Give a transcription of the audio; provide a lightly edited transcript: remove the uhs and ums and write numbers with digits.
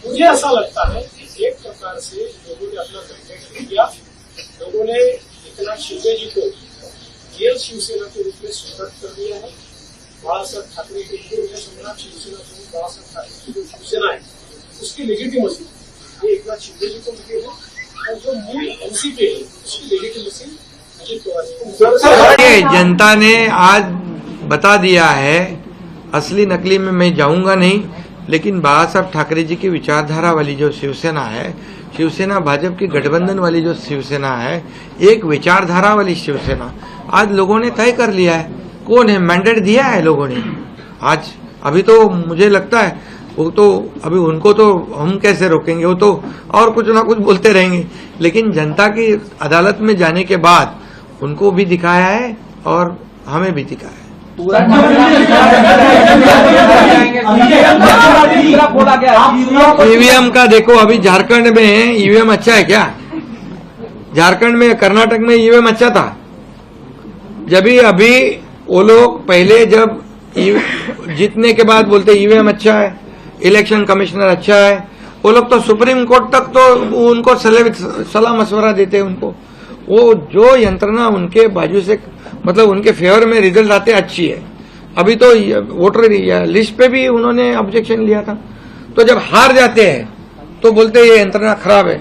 मुझे ऐसा लगता है कि एक प्रकार से लोगों ने अपना मैंडेट ले लिया, लोगों ने एकनाथ शिंदे जी को रियल शिवसेना के रूप में स्वीकृत कर दिया है। बाळासाहेब ठाकरे के पूर्व सम्राट शिवसेना प्रमुख बाळासाहेब ठाकरे की जो शिवसेना है उसकी लेजिटिमेसी ये एकनाथ शिंदे जी को मिली है और जो मूल एनसीपी है उसकी लेजिटिमेसी अजित पवार को। जनता ने आज बता दिया है, असली नकली में मैं जाऊंगा नहीं, लेकिन बाळासाहेब ठाकरे जी की विचारधारा वाली जो शिवसेना है, शिवसेना भाजपा की गठबंधन वाली जो शिवसेना है, एक विचारधारा वाली शिवसेना आज लोगों ने तय कर लिया है। कौन है, मैंडेट दिया है लोगों ने आज। अभी तो मुझे लगता है वो तो अभी उनको तो हम कैसे रोकेंगे, वो तो और कुछ ना कुछ बोलते रहेंगे, लेकिन जनता की अदालत में जाने के बाद उनको भी दिखाया है और हमें भी दिखाया है। ईवीएम का देखो, अभी झारखंड में ईवीएम अच्छा है क्या? झारखंड में, कर्नाटक में ईवीएम अच्छा था। जब अभी वो लोग पहले जब जीतने के बाद बोलते ईवीएम अच्छा है, इलेक्शन कमिश्नर अच्छा है, वो लोग तो सुप्रीम कोर्ट तक तो उनको सलाह मशवरा देते हैं उनको। वो जो यंत्रणा उनके बाजू से मतलब उनके फेवर में रिजल्ट आते अच्छी है। अभी तो वोटर लिस्ट पे भी उन्होंने ऑब्जेक्शन लिया था। तो जब हार जाते हैं तो बोलते ये यंत्रणा खराब है।